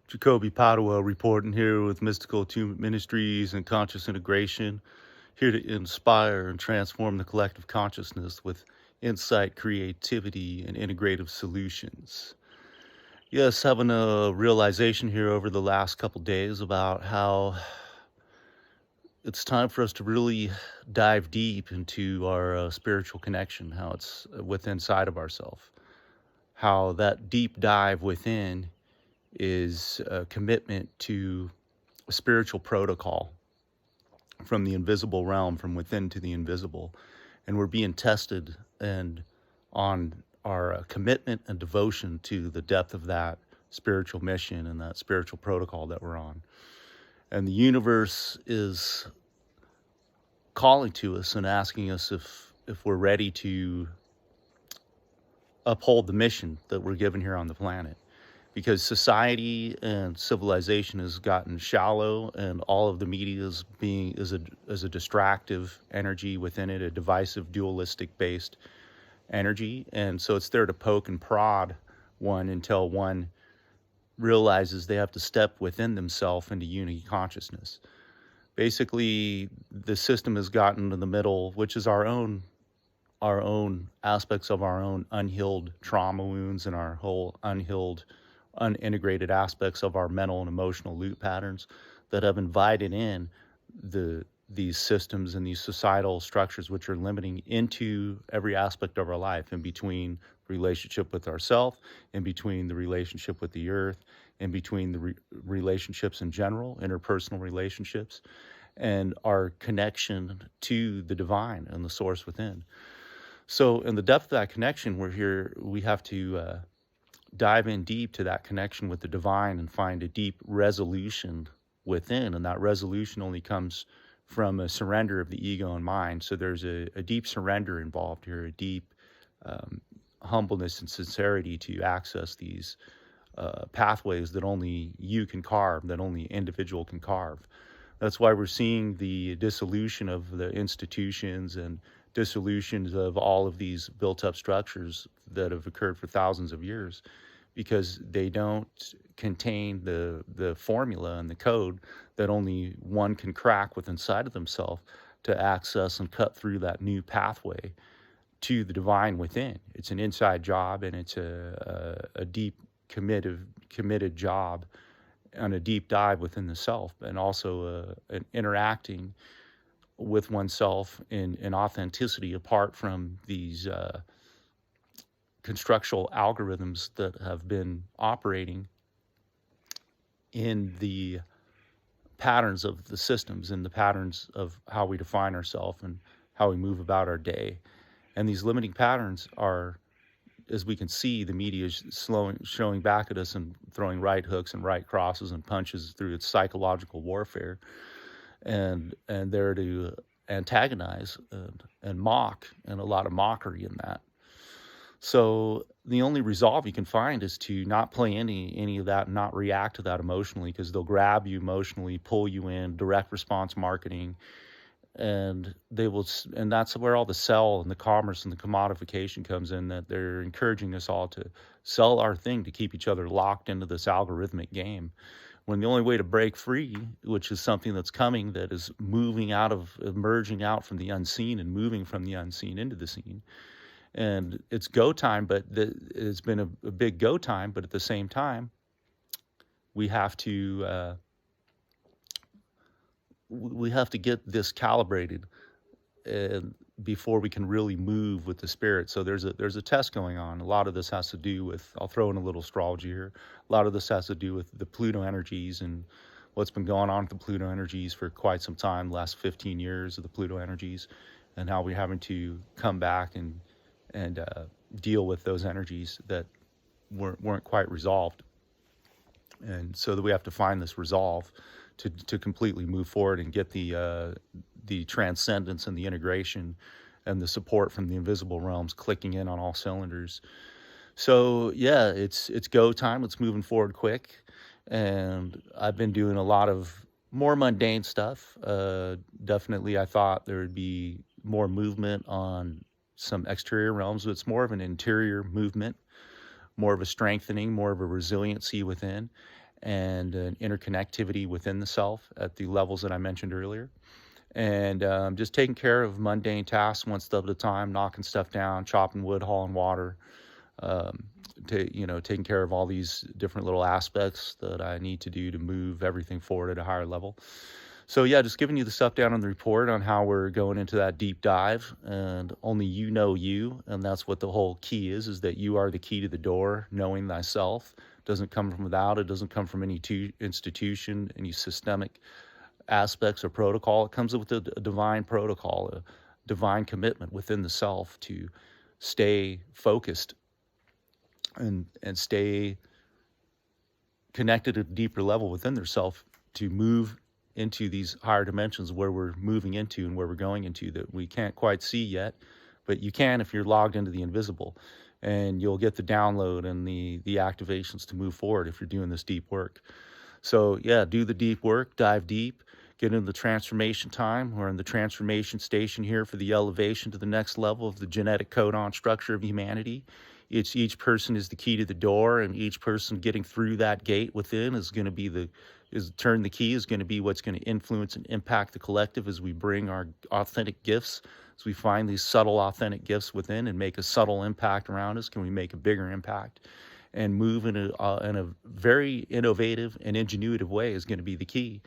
Jacoby Padua reporting here with Mystical Attunement Ministries and Conscious Integration, here to inspire and transform the collective consciousness with insight, creativity, and integrative solutions. Yes, having a realization here over the last couple days about how it's time for us to really dive deep into our spiritual connection, how it's within inside of ourselves, how that deep dive within is a commitment to a spiritual protocol from the invisible realm, from within to the invisible. And we're being tested and on our commitment and devotion to the depth of that spiritual mission and that spiritual protocol that we're on. And the universe is calling to us and asking us if we're ready to uphold the mission that we're given here on the planet. Because society and civilization has gotten shallow, and all of the media is a distractive energy within it, a divisive, dualistic based energy. And so it's there to poke and prod one until one realizes they have to step within themselves into unity consciousness. Basically, the system has gotten to the middle, which is our own aspects of our own unhealed trauma wounds and our whole unintegrated aspects of our mental and emotional loop patterns that have invited in these systems and these societal structures which are limiting into every aspect of our life, in between relationship with ourself, in between the relationship with the earth, in between the relationships in general, interpersonal relationships, and our connection to the divine and the source within. So in the depth of that connection, we have to dive in deep to that connection with the divine and find a deep resolution within. And that resolution only comes from a surrender of the ego and mind. So there's a deep surrender involved here, a deep humbleness and sincerity to access these pathways that only you can carve, that only individual can carve. That's why we're seeing the dissolution of the institutions and dissolutions of all of these built-up structures that have occurred for thousands of years, because they don't contain the formula and the code that only one can crack within inside of themselves to access and cut through that new pathway to the divine within. It's an inside job, and it's a deep committed job and a deep dive within the self, and also an interacting with oneself in authenticity, apart from these constructual algorithms that have been operating in the patterns of the systems and the patterns of how we define ourselves and how we move about our day. And these limiting patterns are, as we can see, the media is showing back at us and throwing right hooks and right crosses and punches through its psychological warfare, and they're to antagonize and mock, and a lot of mockery in that. So the only resolve you can find is to not play any of that and not react to that emotionally, because they'll grab you emotionally, pull you in, direct response marketing, and that's where all the sell and the commerce and the commodification comes in, that they're encouraging us all to sell our thing to keep each other locked into this algorithmic game, when the only way to break free, which is something that's coming, that is emerging out from the unseen and moving from the unseen into the seen. And it's go time, but it's been a big go time, but at the same time, we have to get this calibrated before we can really move with the spirit. So there's a test going on. A lot of this has to do with, I'll throw in a little astrology here, a lot of this has to do with the Pluto energies and what's been going on with the Pluto energies for quite some time, the last 15 years of the Pluto energies, and how we're having to come back and deal with those energies that weren't quite resolved. And so that we have to find this resolve to completely move forward and get the transcendence and the integration and the support from the invisible realms clicking in on all cylinders. So yeah, it's go time. It's moving forward quick. And I've been doing a lot of more mundane stuff. Definitely I thought there would be more movement on some exterior realms, but it's more of an interior movement, more of a strengthening, more of a resiliency within. and an interconnectivity within the self at the levels that I mentioned earlier. And just taking care of mundane tasks one step at a time, knocking stuff down, chopping wood, hauling water, um, taking care of all these different little aspects that I need to do to move everything forward at a higher level. So yeah, just giving you the stuff down on the report on how we're going into that deep dive, and only you know you, and that's what the whole key is that you are the key to the door, knowing thyself. Doesn't come from without, it doesn't come from any institution, any systemic aspects or protocol. It comes with a divine protocol, a divine commitment within the self to stay focused and stay connected at a deeper level within their self to move into these higher dimensions where we're moving into and where we're going into that we can't quite see yet, but you can if you're logged into the invisible, and you'll get the download and the activations to move forward if you're doing this deep work. So yeah, do the deep work, dive deep, get into the transformation time. We're in the transformation station here for the elevation to the next level of the genetic codon structure of humanity. Each person is the key to the door, and each person getting through that gate within is going to be turn the key is going to be what's going to influence and impact the collective as we bring our authentic gifts. As we find these subtle authentic gifts within and make a subtle impact around us, can we make a bigger impact? And move in a very innovative and ingenuitive way is going to be the key.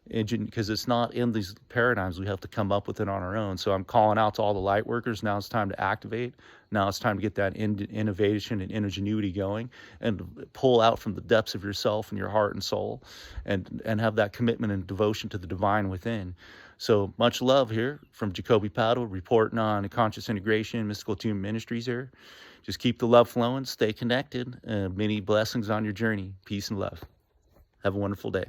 Because it's not in these paradigms, we have to come up with it on our own. So I'm calling out to all the light workers. Now it's time to activate. Now it's time to get that innovation and ingenuity going, and pull out from the depths of yourself and your heart and soul, and have that commitment and devotion to the divine within. So much love here from Jacoby Paddle, reporting on Conscious Integration, Mystical Tune Ministries here. Just keep the love flowing, stay connected, and many blessings on your journey. Peace and love. Have a wonderful day.